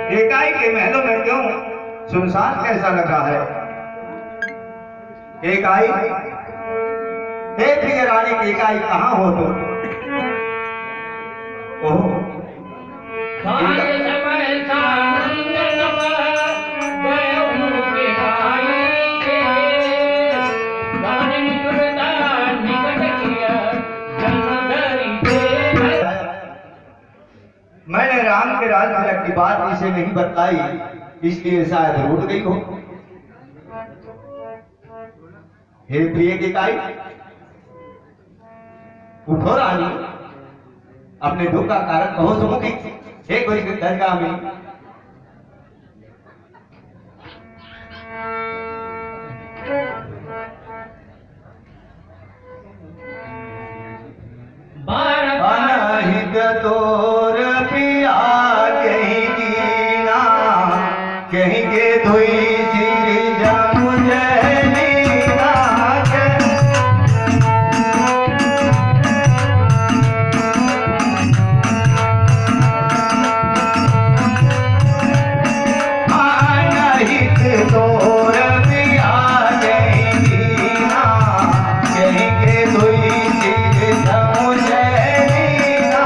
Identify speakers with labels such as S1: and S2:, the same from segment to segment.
S1: केकाई के महलों में क्यों सुनसान कैसा लगा है? केकाई, हे प्रिय रानी केकाई, कहाँ हो तुम? ओह, मैंने राम के राज तिलक की बात इसे नहीं बताई, इसलिए शायद रूठ गई हो। हे प्रिय केकाई, उठो रानी, अपने दुख का कारण कहो सुमुखी। हे कोई दरगाह में अनहित तोर पिया कहीं कीना, कहीं के धोई सिर जमु जलीना। अनहित तोर पिया कहीं कीना, कहीं के धोई सिर जमु जलीना।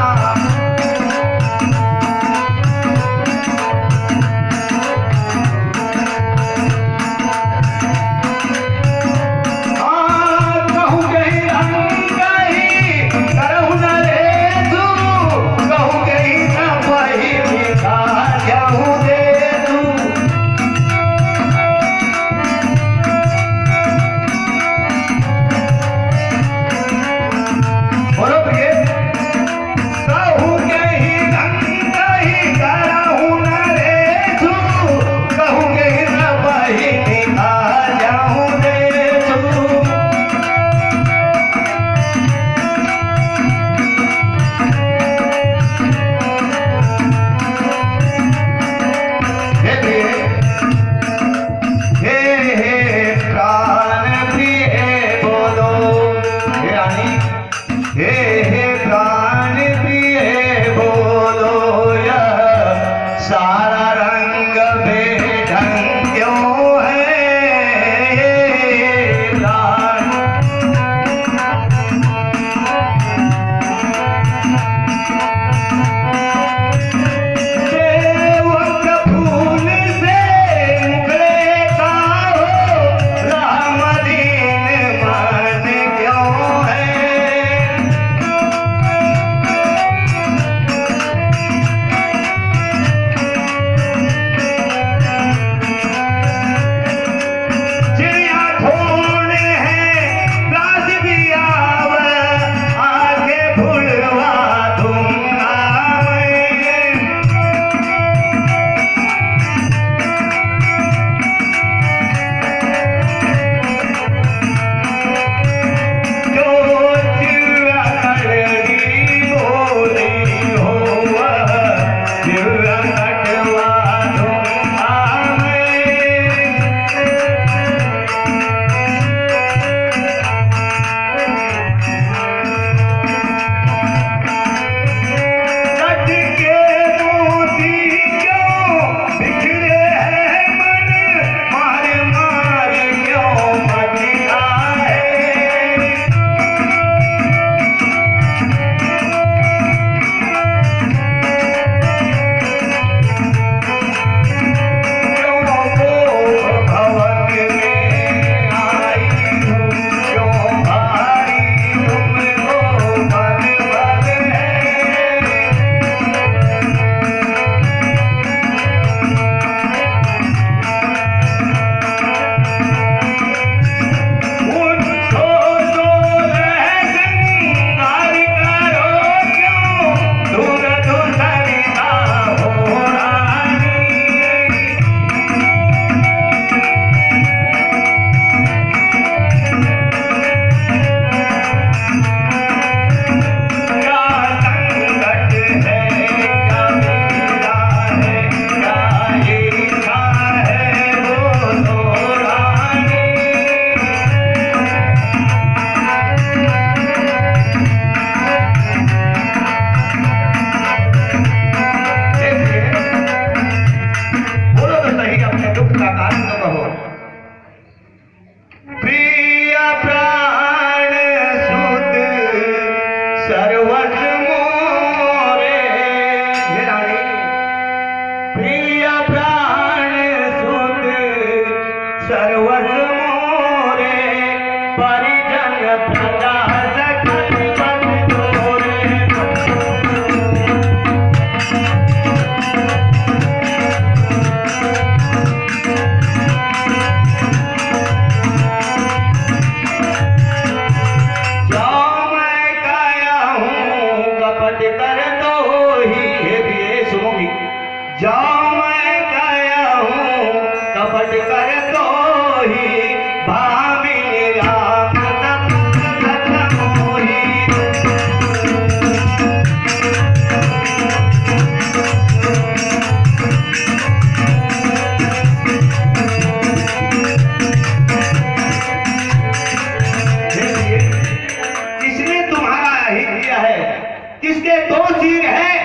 S1: इसके 2 सिर हैं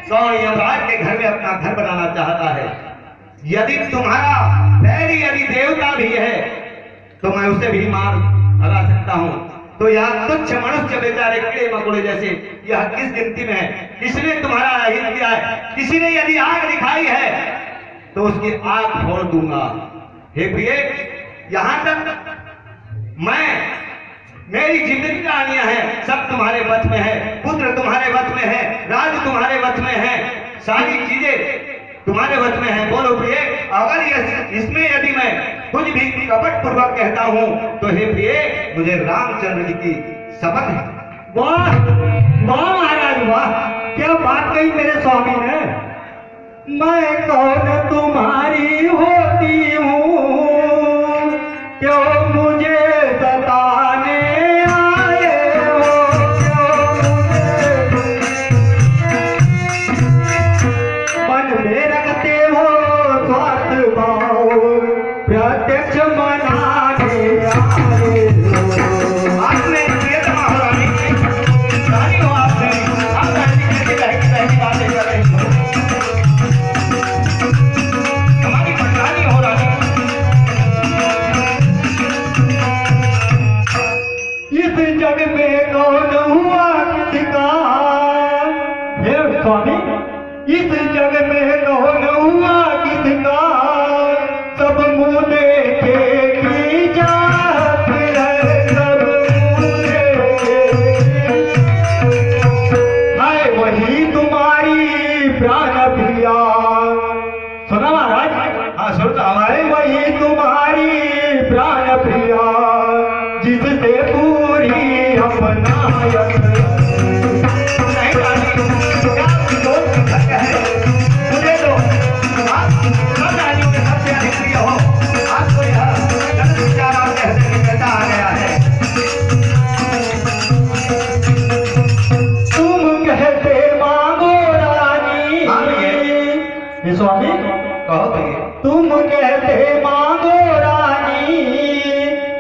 S1: तो यमराज के घर में अपना घर बनाना चाहता है। यदि तुम्हारा बैरी यदि देवता भी है तो मैं उसे भी मार हरा सकता हूं। तो यह तुच्छ मनुष्य बेचारे कीड़े मकोड़े जैसे यह किस गिनती में है? किसने तुम्हारा हित किया है? किसी ने यदि आग दिखाई है तो उसकी आग फोड़ दूंगा। हे प्रिय, यहां तक मेरी जिंदगी कहानियां हैं, सब तुम्हारे वश में है। पुत्र तुम्हारे वश में है, राज तुम्हारे वश में है, सारी चीजें तुम्हारे वश में है। बोलो प्रिय, अगर इसमें यदि मैं कुछ भी कपट पूर्वक कहता हूं तो हे प्रिय, मुझे रामचंद्र जी की शपथ है।
S2: वाह वाह महाराज वाह, क्या बात कही मेरे स्वामी ने। मैं कौन तुम्हारी होती हूँ, क्यों मुझे सताने आए हो, मन में रखते हो स्वार्थ भाव, प्रत्यक्ष मनाने आए हो।
S1: आपने प्रियतमा हो रानी हो, आपने आप रानी करके बहकी बातें कर रहे हो। हमारी पटरानी हो रानी।
S2: इस जग में कौन हुआ किसका, हे स्वामी, इस जग में कौन हुआ किसका, सब मुँह देखे की जात है, सब मुँह देखे। हाय वही तुम्हारी प्राण प्रिया, सुना महाराज?
S1: हाँ सुनता हूं।
S2: हाय वही तुम्हारी प्राण प्रिया, जिससे पूरी अपनायत।
S1: नहीं रानी, क्या आपकी दोस्त का घर है? मुझे तो आप सब रानियों के सबसे अधिक प्रिय हो। आपको यह गलत विचार आपके हृदय में कैसा आ गया है?
S2: तुम कहते मांगो रानी,
S1: हाँ
S2: हे स्वामी,
S1: कहो भैया।
S2: तुम कहते मांगो रानी,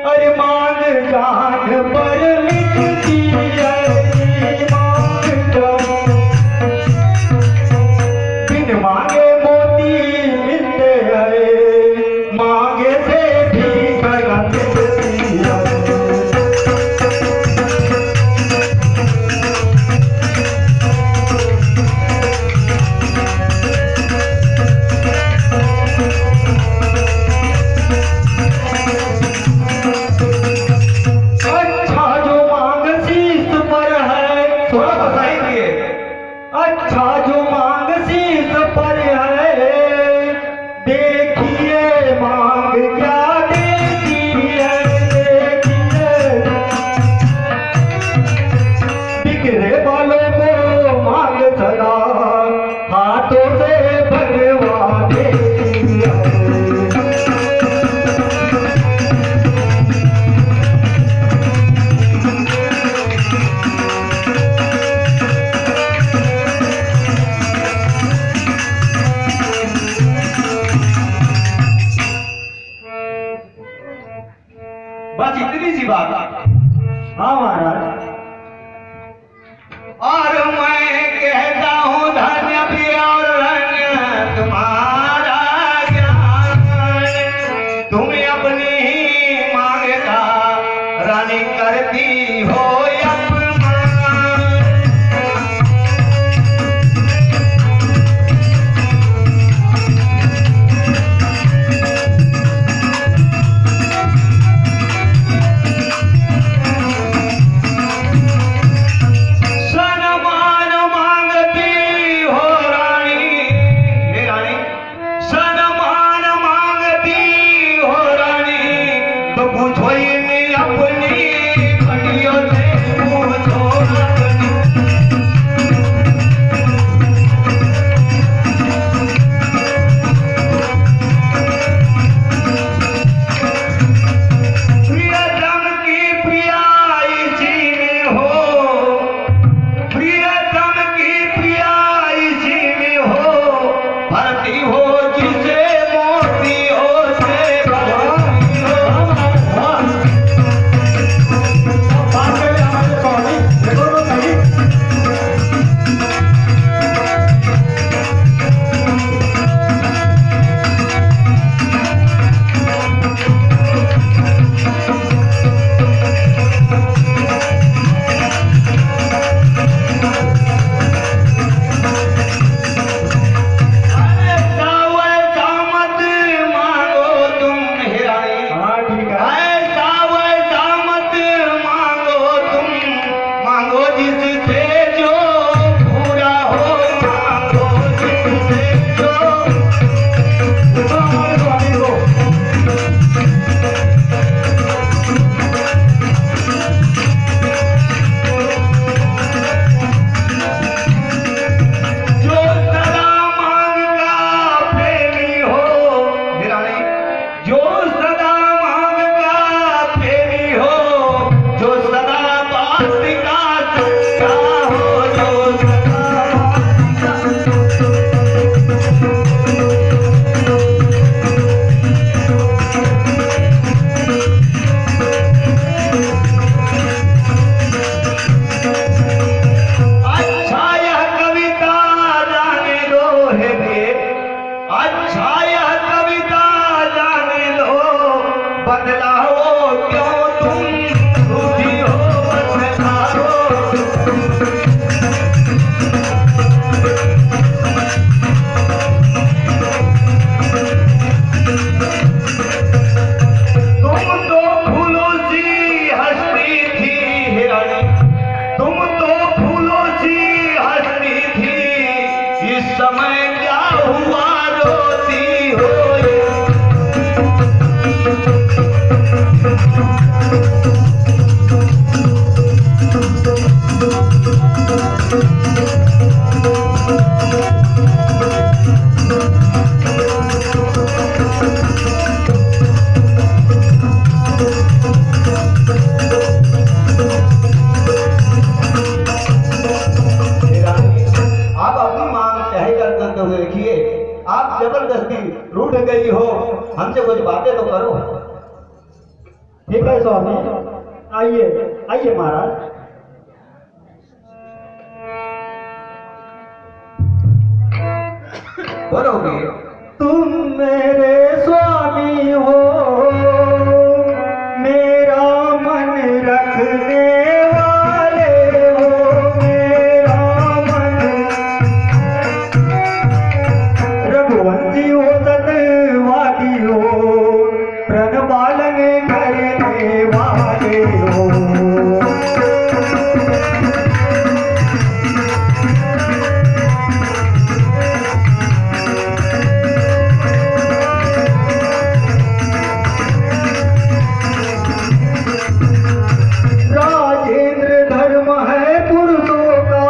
S2: अरे मांग जान पर मिटती है, मांग जान बिन मांगे मोती मिलते हैं, मांगे से भी गलत मिलती है। अच्छा जो मांग शीश पर है,
S1: थोड़ा बताएंगे।
S2: अच्छा जो मांग शीश पर है, देखिए मांग क्या देती है, देखिए बिखरे बालों को मांग सदा, हाथों से भगवा देती है।
S1: बस इतनी सी बात।
S2: हाँ महाराज।
S1: और मैं कहता हूँ धन्य प्रिय और धन्य तुम्हारा ज्ञान, तुम अपनी ही मांग का रानी करती हो अपमान। सन्मान मांगती हो रानी, हे रानी, सन्मान मांगती हो रानी, तो पूछो इन्हें अपनी बड़ियों से आप अपनी मांग चाहे करते हुए देखिए, आप जबरदस्ती रूठ गई हो, हमसे कुछ बातें तो करो।
S2: ठीक है स्वामी, आइए आइए महाराज।
S1: बोलोगे
S2: तुम मेरे स्वामी हो, मेरा मन रखने वाले हो, मेरा मन रघुवंशी हो, सतवादी हो, प्रण पालन करने वाले हो। राजेंद्र धर्म है पुरुषों का,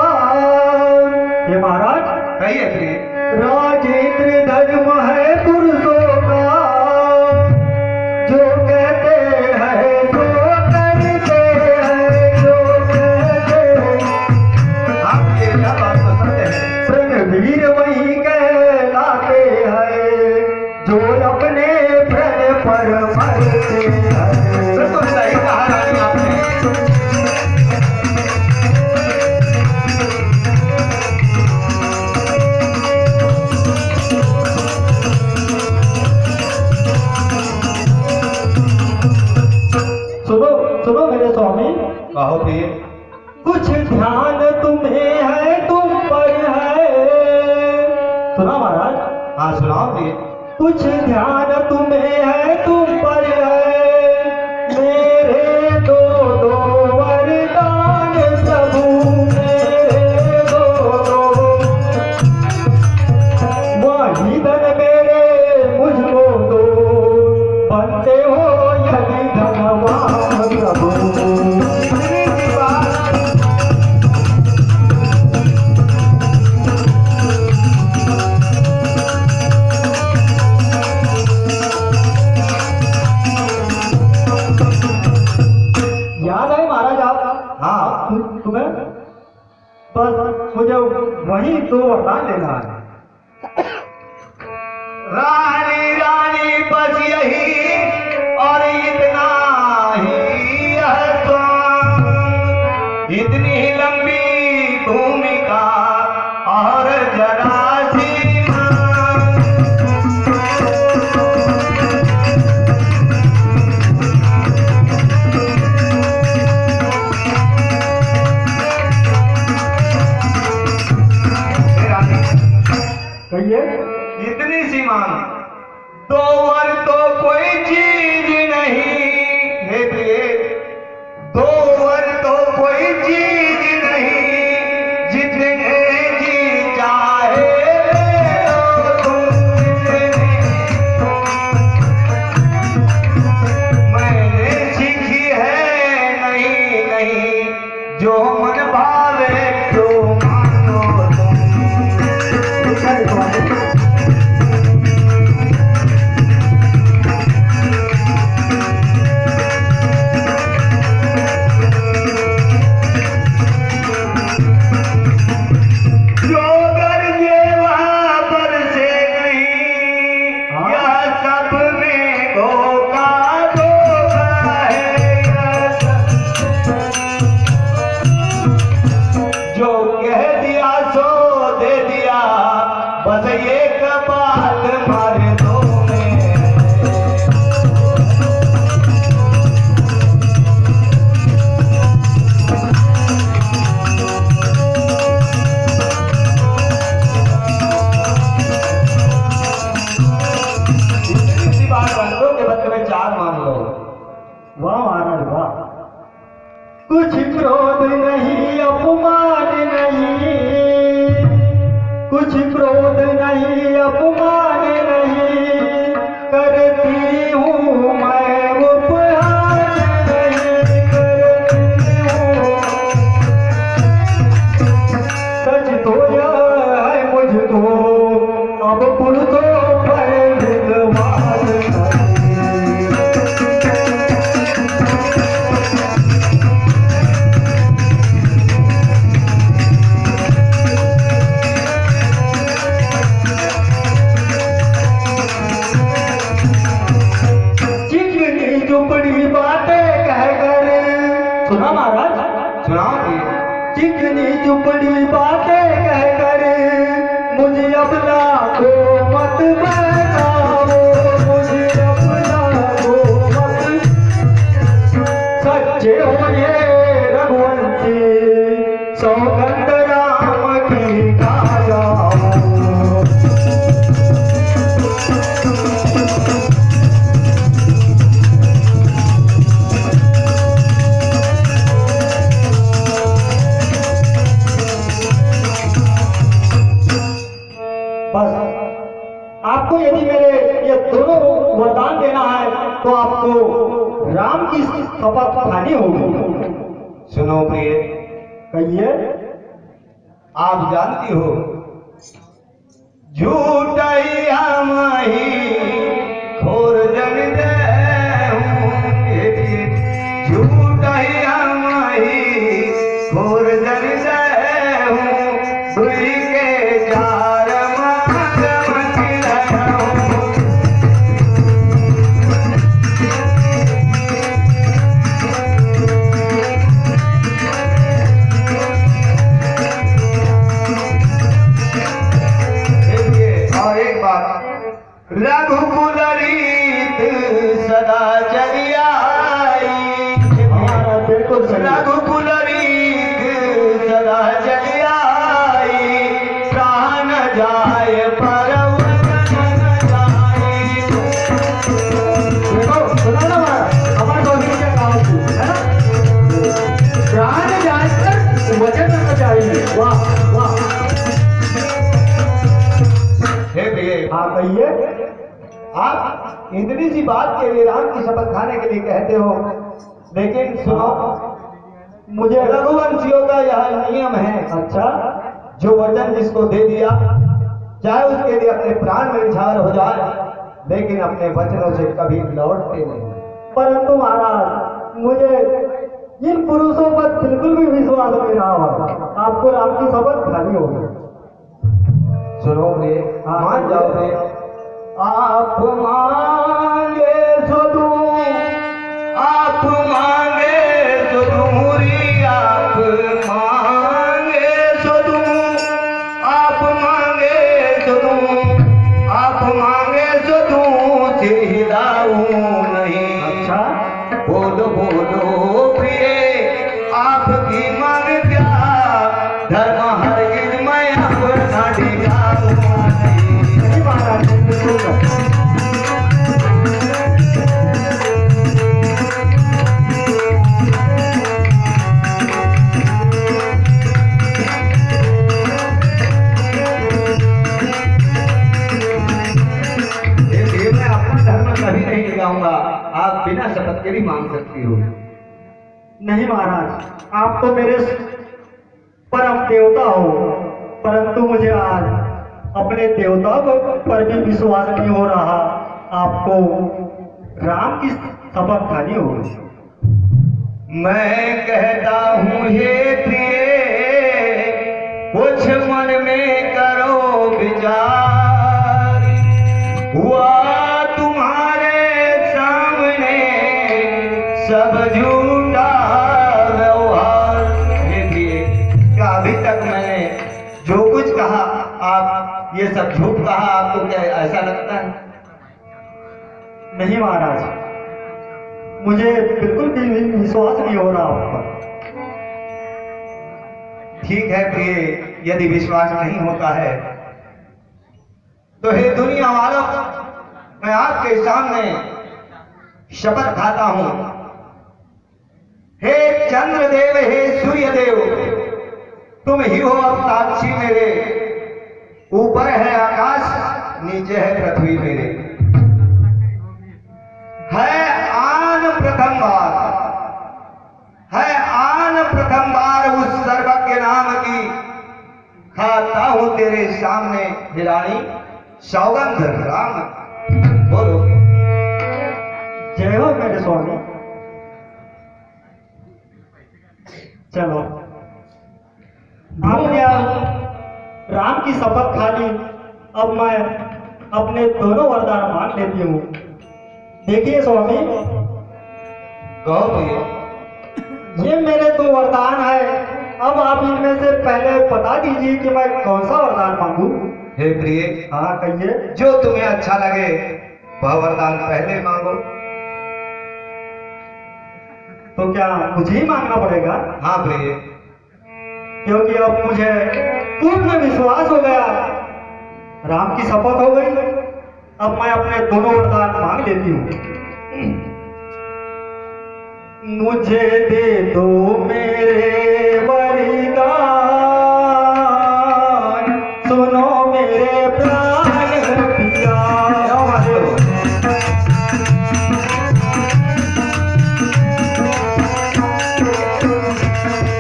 S2: ये महाराज
S1: कहिए प्रिय।
S2: राजेंद्र धर्म है पुरुषों का, जो कहते हैं जो करते हैं, जो कहते हैं।
S1: आप ये क्या बात तो सत्य है।
S2: प्रणवीर वही कहलाते हैं, जो अपने प्रण पर मरते हैं।
S1: बिल्कुल सही कहा रानी आपने।
S2: सुनो सुनो मेरे स्वामी,
S1: कहो प्रिय।
S2: कुछ ध्यान तुम्हें है, तुम पर है। सुना महाराज,
S1: हाँ सुनाओ प्रिय।
S2: कुछ ध्यान तुम्हें है, तुम पर है। मेरे दो दो वरदान प्रभु, मेरे दो वही धन मेरे मुझको दो, बनते हो यदि धनवान प्रभु। याद है महाराज आप?
S1: हाँ
S2: तुम्हें बस मुझे वही दो वरदान लेना है।
S1: रानी रानी बस यही और इतना ही आसान, इतनी ही लंबी भूमिका और जरा सी मांग। हे रानी,
S2: कहिए।
S1: इतनी सी मांग, दो वर तो कोई चीज नहीं। हे प्रिय, दो वर तो कोई चीज नहीं, जितने जी चाहे ले लो तुम जितने। मैंने सीखी है नहीं नहीं, जो मन भावे तो मानो तुम। जो गरजे वहाँ बरसे नहीं, यह सब में धोखा धोखा है। जो कह दिया सो दे दिया, बस एक बात मारे दो में। इसी बात मान लो के बदले में चार मान लो।
S2: वाह महाराज वाह। कुछ क्रोध नहीं, अपमान नहीं, कुछ क्रोध नहीं, अपमान नहीं, करती हूँ मैं उपहार नहीं।
S1: सुनाओ प्रिय।
S2: चिकनी चुपड़ी बातें कहकर मुझे अपना को मत बहकाओ, मुझे अपना को मत। सच्चे हो ये रघुवंशी, सौगंध राम की खा जाओ। बस आपको यदि मेरे ये दोनों वरदान देना है तो आपको राम की शपथ खानी होगी।
S1: सुनो प्रिय,
S2: कहिए।
S1: आप जानती हो झूठ ही हम ही खोर जन देहूं, झूठ ही हम ही खोर जन देहूं, सुई के चार मांग मंगी रहूं। और एक बात, रघुकुल रीत सदा चली आई,
S2: हमारा बिल्कुल सही।
S1: रघुकुल रीत सदा चली आई, प्राण जाए पर वचन न जाए।
S2: देखो सुना ना हमारे दोस्त के काम की है ना, प्राण जाकर वचन करना चाहिए। वाह वाह।
S1: हे प्रिय,
S2: हाँ कहिए।
S1: आप इतनी सी बात के लिए राम की शपथ खाने के लिए कहते हो, लेकिन सुनो,
S2: मुझे
S1: रघुवंशियों का यह नियम है,
S2: अच्छा
S1: जो वचन जिसको दे दिया चाहे उसके लिए अपने प्राण में निछावर हो जाए, लेकिन अपने वचनों से कभी लौटते नहीं।
S2: परंतु महाराज मुझे इन पुरुषों पर बिल्कुल भी विश्वास नहीं रहा होगा। आपको राम की शपथ खानी होगी।
S1: सुनो रे, मान जाओ रे। आप मांगे सो दूं, आप मांगे सो दूं री, आप मांगे सो दूं, आप मांगे सो दूं, आप मांगे सो दूं, चिढ़ाऊं नहीं।
S2: अच्छा
S1: बोलो बोलो प्रिय, आपकी मांग क्या, धर्म हरगिज मैं अपना दिखाऊं नहीं।
S2: नहीं महाराज बिल्कुल नहीं।
S1: देखिए, मैं अपना धर्म कभी नहीं दिखाऊंगा, आप बिना शपथ के भी मांग सकती हो।
S2: नहीं महाराज आप तो मेरे परम देवता हो, परंतु मुझे आज अपने देवता पर भी विश्वास नहीं हो रहा। आपको राम की शपथ खानी होगी।
S1: मैं कहता हूँ हे प्रिय, कुछ मन में करो विचार, हुआ तुम्हारे सामने सब झूठा व्यवहार। हे प्रिय, क्या अभी तक मैंने जो कुछ कहा आप ये सब झूठ कहा, आपको क्या ऐसा लगता है?
S2: नहीं महाराज मुझे बिल्कुल भी विश्वास नहीं हो रहा आप पर।
S1: ठीक है प्रिय, यदि विश्वास नहीं होता है तो हे दुनिया वालों, मैं आपके सामने शपथ खाता हूं। हे चंद्रदेव, हे सूर्यदेव, तुम ही हो अब साक्षी मेरे। ऊपर है आकाश, नीचे है पृथ्वी मेरे। है आन प्रथम बार, है आन प्रथम बार उस सर्वज्ञ नाम की खाता हूं तेरे सामने हिरानी, सौगंध राम। बोलो।
S2: जय हो मेरे स्वामी। चलो आपने आज राम की शपथ खा ली, अब मैं अपने दोनों वरदान मांग लेती हूँ। देखिए स्वामी,
S1: कहो भैया।
S2: ये मेरे दो वरदान है। अब आप इनमें से पहले बता दीजिए कि मैं कौन सा वरदान मांगू।
S1: हे प्रिय,
S2: हाँ कहिए।
S1: जो तुम्हें अच्छा लगे वह वरदान पहले मांगो।
S2: तो क्या मुझे ही मांगना पड़ेगा?
S1: हाँ प्रिय,
S2: क्योंकि अब मुझे पूर्ण विश्वास हो गया, राम की शपथ हो गई। अब मैं अपने दोनों वरदान मांग लेती हूँ। मुझे दे दो मेरे वरदान, सुनो मेरे प्राण पिया।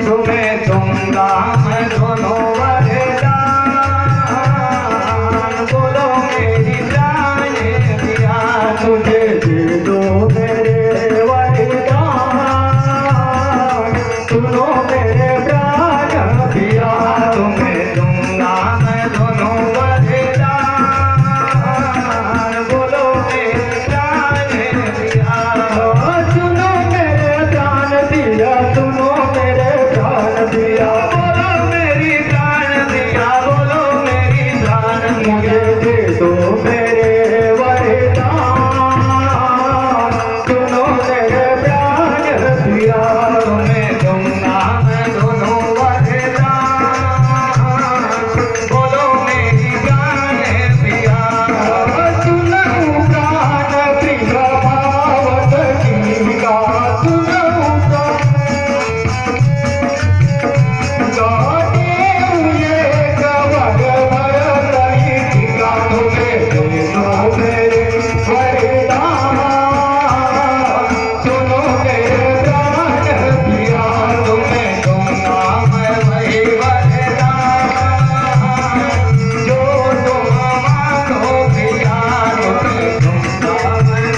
S1: तुम्हें दूंगा मैं दोनों वरदान, बोलो मेरी जान पिया।
S2: मुझे दे दो मेरे वरदान, सुनो मेरे प्राण पिया।
S1: तुम्हें दूंगा मैं दोनों वरदान, बोलो मेरी जान पिया।
S2: सुनो मेरे प्राण पिया, सुनो मेरे प्राण पिया।
S1: बोलो मेरी जान पिया, बोलो मेरी जान
S2: मुझे दे दो मेरे वरदान, सुनो मेरे प्राण पिया।
S1: तुम्हें दूंगा मैं दोनों वरदान, बोलो मेरी जान पिया।
S2: सुनऊ प्राण प्रिय भावत की का, सुनऊ गाते हुए कवर भरतई टीका। तुम्हें दे दो मेरे वरदान, सुनो मेरे प्राण पिया।
S1: तुम्हें दूंगा मैं वही वरदान, जो तुम मांगो पिया। तुम्हें दूंगा मैं।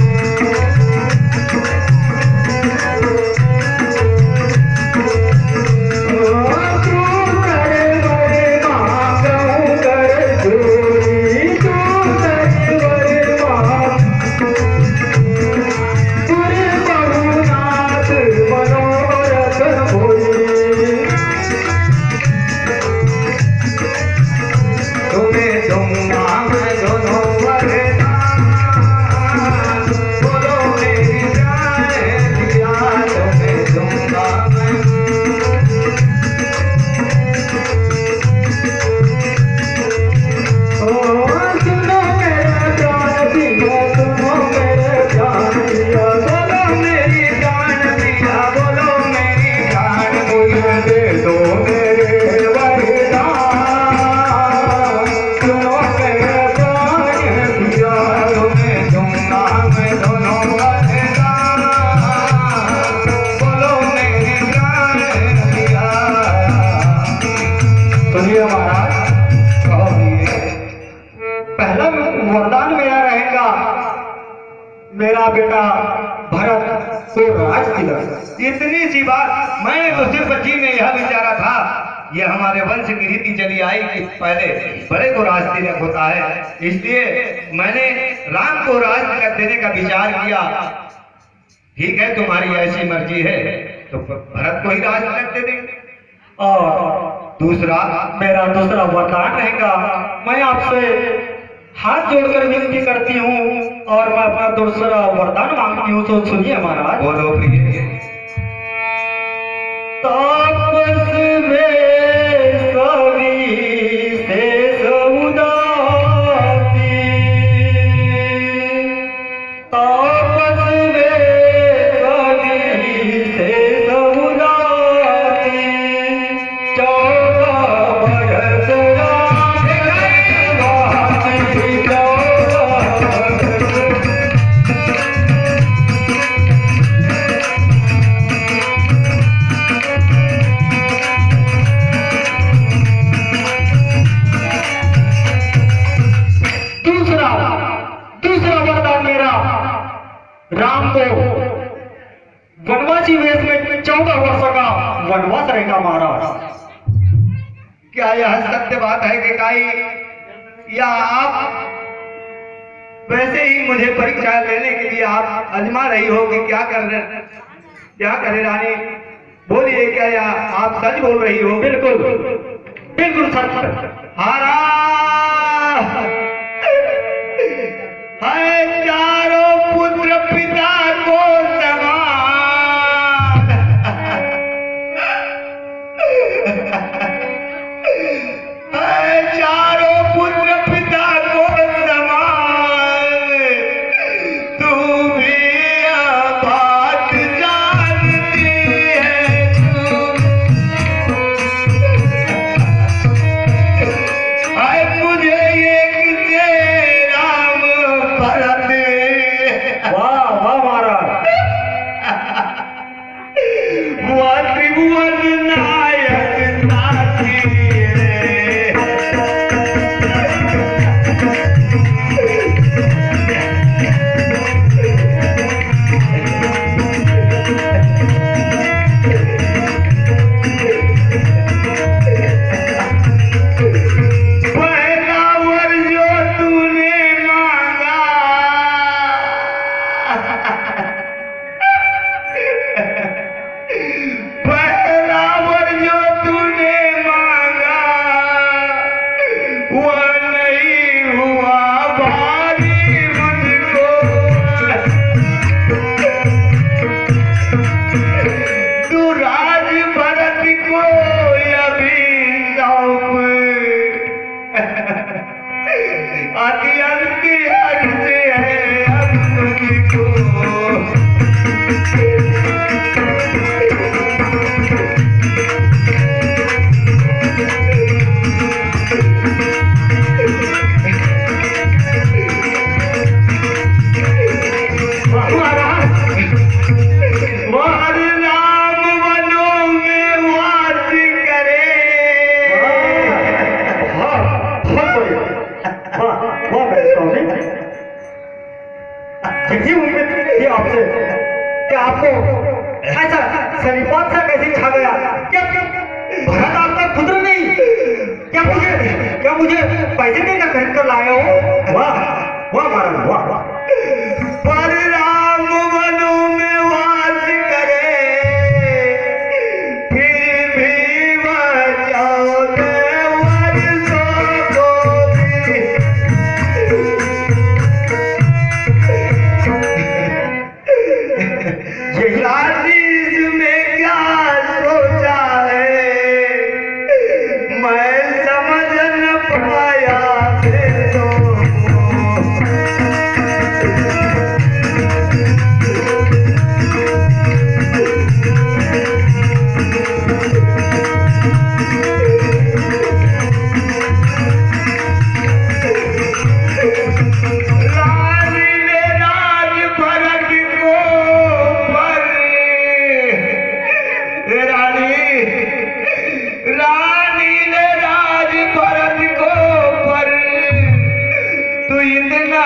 S2: तू करे बड़े मांगू कर चोरी, तू करे बड़े मांग तुरे बहुनाथ मनोरथ होई।
S1: तुम्हें दूंगा मैं दोनों वरदान, बोलो मेरी जान पिया। तुम्हें दूंगा मैं।
S2: सुनो मेरे प्राण पिया, सुनो मेरे प्राण पिया।
S1: बोलो मेरी जान पिया, बोलो मेरी जान
S2: मुझे दे दो मेरे वरदान, सुनो मेरे प्राण पिया।
S1: तुम्हें दूंगा मैं दोनों वरदान, बोलो मेरी जान पिया।
S2: सुनिए महाराज,
S1: कहो प्रिय।
S2: पहला वरदान मेरा रहेगा, मेरा बेटा भरत को राज तिलक।
S1: इतनी सी बात, मैंने तो सिर्फ जी में यह विचारा था, ये हमारे वंश की रीति चली आई कि पहले बड़े को राज तिलक होता है, इसलिए मैंने राम को राज तिलक देने का विचार किया। ठीक है, तुम्हारी ऐसी मर्जी है तो भरत को ही राज तिलक दे देंगे।
S2: और
S1: दूसरा,
S2: मेरा दूसरा वरदान रहेगा, मैं आपसे हाथ जोड़कर विनती करती हूँ और मैं अपना दूसरा वरदान मांगती हूँ। तो सुनिए महाराज।
S1: बोलो प्रिय।
S2: तापस में कवि से उदासी, तापस में कवि से उदासी। 14 बरस राम वासी, 14 दूसरा वरदान मेरा, राम को वनवासी वेश में 14 वर्ष का वनवास रहेगा महाराज।
S1: क्या यह सत्य बात है कि काई, या आप वैसे ही मुझे परीक्षा लेने के लिए आप आजमा रही हो कि क्या करे रानी? बोलिए क्या या आप सच बोल रही हो?
S2: बिल्कुल बिल्कुल सच।
S1: हारा है चारों पुत्र पिता को समान, है चारों पुत्र पिता को समान, तू भी यह बात जानती है, हाय मुझे एक से राम भरत,
S2: वाह वाह महाराज।
S1: वह त्रिभुवन नायक साथी रे। पहला वर जो तूने मांगा, पहला वर जो तूने मांगा, वह नहीं हुआ भारी मुझको, तू राज भरत को अभी सौंप, अत्यंत हद से है अब मुझको। मोहन राम वनों में वास करे,
S2: बहुत बढ़िया। वाह वाह मेरे स्वामी। यही उम्मीद थी आपसे कि आपको ऐसा शरीफात सा कैसे छा गया। क्या भरत आपका पुत्र नहीं? क्या मुझे पैसे देकर खरीद कर लाए हो? वाह वाह महाराज वाह वाह।
S1: पर राम वनों में वास करे, फिर भी वह 14 वर्षों को भी।
S2: यही
S1: रानीज में क्या सोचा है, मैं समझ न पाया फिर तो। रानी ने राज भरत को पर, रानी ने राज भरत को पर, तू इतना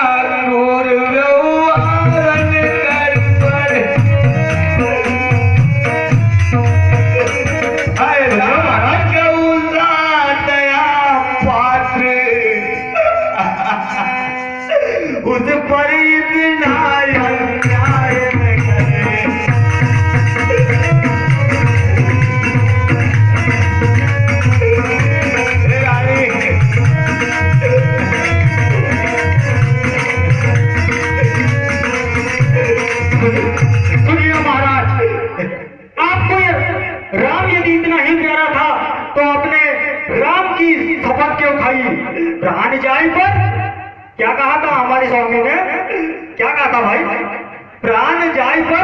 S1: घोर व्यवहारन कर पर। हाय राम कौसा दया पात्र, उस पर इतना अन्याय न करे।
S2: सुनिए महाराज, आपको राम यदि इतना ही प्यारा था तो अपने राम की शपथ क्यों खाई? प्राण जाए पर क्या कहा था हमारे स्वामी ने? क्या कहा था भाई? प्राण जाए पर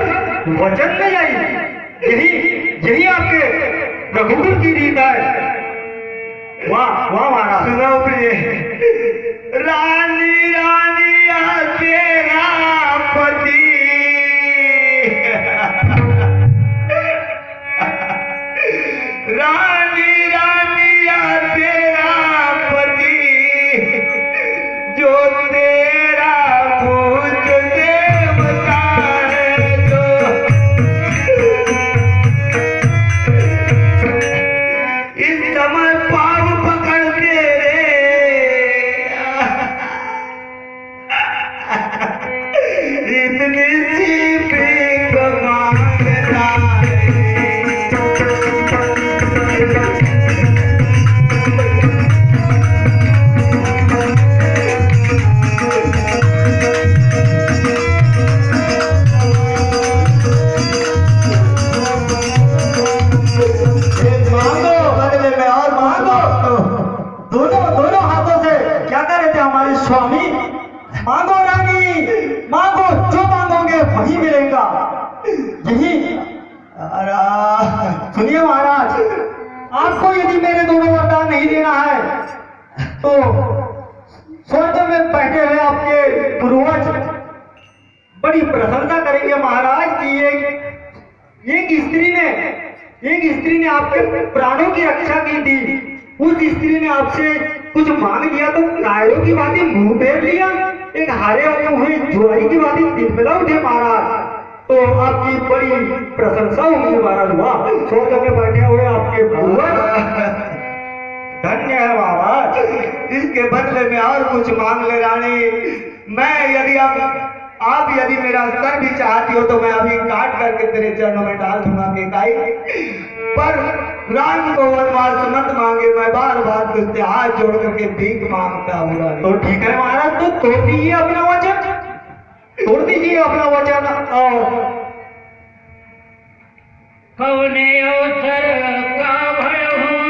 S2: वचन न जाए। यही यही आपके रघुकुल की रीत है। वाह वाह महाराज।
S1: सुनो प्रिय, रानी रानी आ तेरा पति, रानी रानी आ तेरा पति, जो तेरा पूज देवता है, जो इस समय पाव पकड़ते रे, इतनी सी भीख मांगता है।
S2: मांगो,
S1: बदले में और
S2: मांगो। दोनों दोनों हाथों से क्या कर रहे थे हमारे स्वामी? मांगो रानी, मांगो, जो मांगोगे वही मिलेगा। यही सुनिए महाराज, आपको यदि मेरे दोनों वरदान नहीं देना है तो स्वर्ग में बैठे हुए आपके पूर्वज बड़ी प्रशंसा करेंगे महाराज कि एक स्त्री ने आपके प्राणों की रक्षा की थी। उस स्त्री ने आपसे कुछ मांग लिया तो कायरों की बातें मुंह फेर लिया, एक हारे हुए जुआरी की बातें दिल मिला उठे महाराज। तो आपकी बड़ी प्रशंसा होगी महाराज। वाह, स्वर्ग में बैठे हुए आपके पूर्वज धन्य है महाराज।
S1: इसके बदले में और कुछ मांग ले रानी। मैं यदि आप यदि मेरा सर भी चाहती हो तो मैं अभी काट करके तेरे चरणों में डाल दूंगा केकाई। पर राम को वनवास मत मांगे, मैं बार बार तुझसे हाथ जोड़ करके भीख मांगता हूँ रानी।
S2: तो ठीक है महाराज, तो तोड़ दीजिए अपना वचन, तोड़ दीजिए अपना वचन।
S3: कौने अवसर का भयहूँ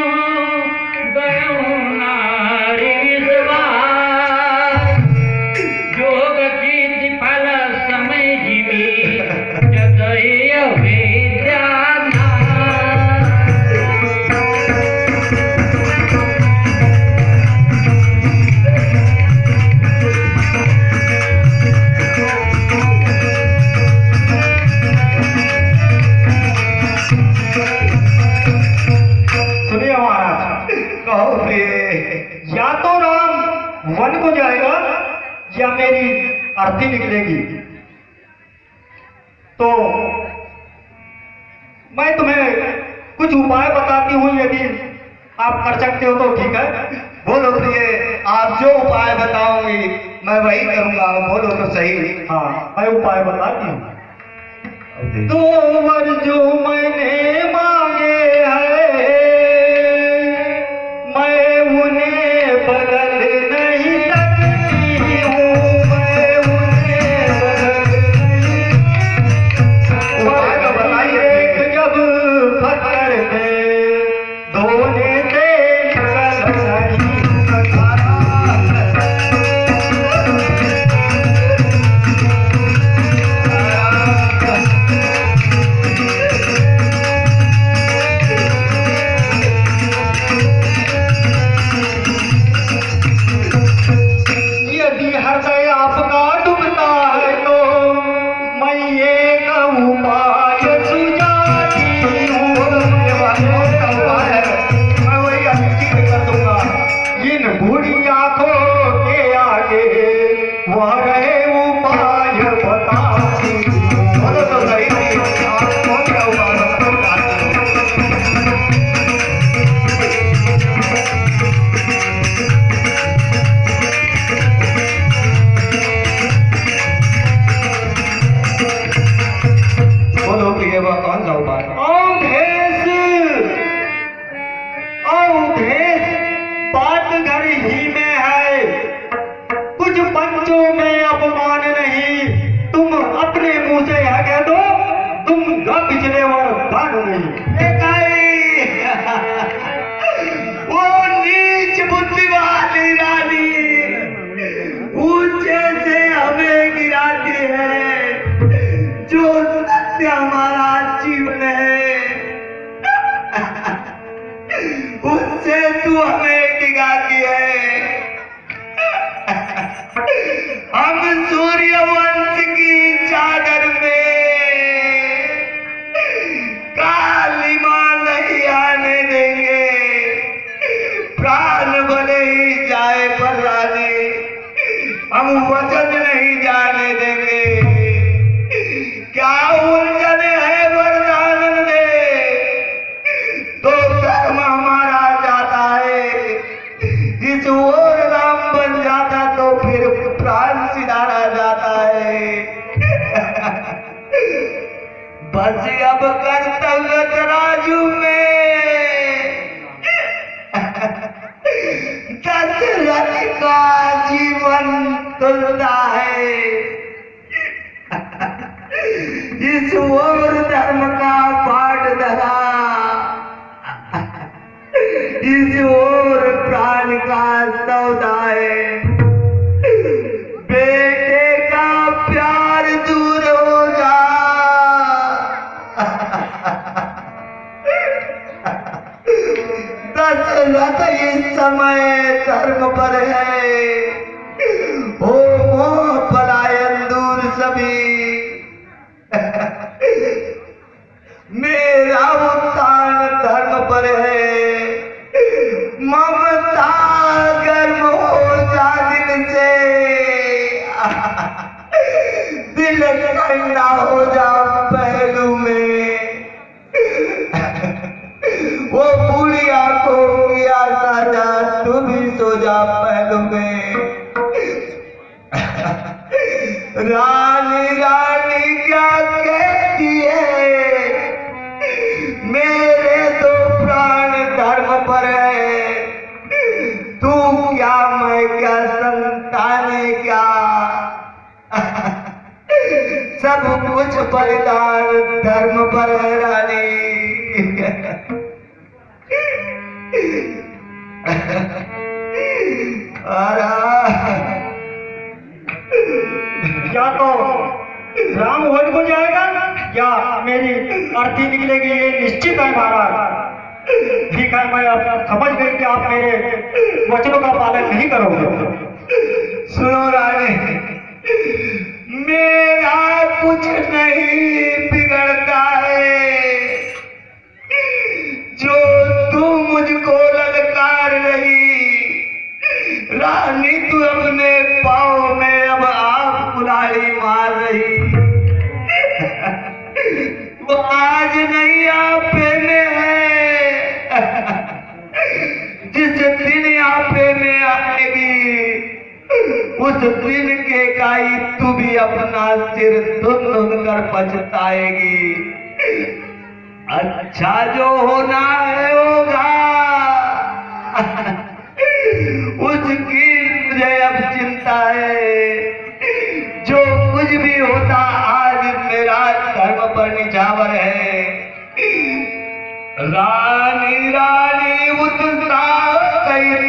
S3: गयहूँ नारी सवार, जोग सिद्धि फल समय जीवी जगय विद्यानाथ।
S2: सुनिए महाराज,
S1: कहो प्रिय।
S2: या तो राम वन को जाएगा या मेरी आरती निकलेगी। तो मैं तुम्हें कुछ उपाय बताती हूँ, यदि आप कर सकते हो तो ठीक है।
S1: बोलो प्रिय, आप जो उपाय बताओगी मैं वही करूंगा। बोलो तो सही।
S2: हाँ, मैं उपाय बताती हूँ। दो वर जो मैंने मांगे हैं मैं उन्हें बदल नहीं सकती हूँ, मैं उन्हें बदल नहीं। बताइए, जब पत्थर में धोने से निकल नहीं सकता। यदि हृदय आपका डूबता है तो मैं एक उपाय सुझाती हूँ।
S1: मैं वही अनिश्चित कर दूंगा।
S2: इन बूढ़ी आंखों के आगे वह रहे उपाय बताती हूँ।
S1: बोलो तो सही। आप कौन सा उपाय बताते हो? बोलो प्रिय, वह कौन सा उपाय?
S2: औधेश बात घर ही में है, कुछ पंचों में अपमान नहीं। तुम अपने मुंह से यह कह दो तुम न पिछले वरदान नहीं।
S1: वो नीच बुद्धि वाली रानी ऊंचे से हमें गिराती है, जो सत्य हमारा जीवन है उससे तू हमें डिगाती है। हम सूर्य वंश की चादर में कालिमा नहीं आने देंगे। प्राण भले ही जाए पर रानी, हम वचन नहीं जाने देंगे। क्या उलझन है वरदान में, तो कर्म हमारा जाता है। इस ओर राम बन जाता तो फिर प्राण सिधारा जाता है। बस अब कर्तव्य तराजू में दशरथ का जीवन तुलता है। इस ओर धर्म का पाठ धरा, इस ओर प्राण का सौदा है, बेटे का प्यार दूर हो जा। दशरथ इस समय धर्म पर है, हो मोह पलायन दूर सभी। मेरा उत्थान धर्म पर है, ममता गर्म हो जा दिल से, दिल ठंडा हो जा पहलू में। वो बूढ़ी आंखों की आशा जा, तू भी सो जा पहलू में। रानी रानी क्या कहती है, मेरे दो प्राण धर्म पर है, तू क्या मैं क्या संतान है क्या, सब कुछ बलिदान धर्म पर है रानी।
S2: या तो राम होल को जाएगा या मेरी अर्थी निकलेगी, ये निश्चित है महाराज। ठीक है, मैं अब समझ गई कि आप मेरे वचनों का पालन नहीं करोगे।
S1: सुनो रानी, मेरा कुछ नहीं बिगड़ता है, जो तू मुझको ललकार रही। रानी तू अपने पाँव में अब आप कुल्हाड़ी मार रही। वो आज नहीं आपे में है, जिस दिन आपे में आएगी उस दिन के गाई तू भी अपना सिर धुन कर पछताएगी। अच्छा जो होना है होगा, उसकी मुझे अब चिंता है। जो कुछ भी होता आज मेरा धर्म पर निछावर है। रानी रानी उत्साह सहित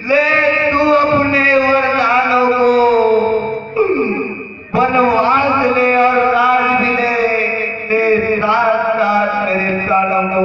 S1: ले तू अपने वरदानों को, वनवास ले और राज भी ले, साथ साथ मेरे प्राणों को।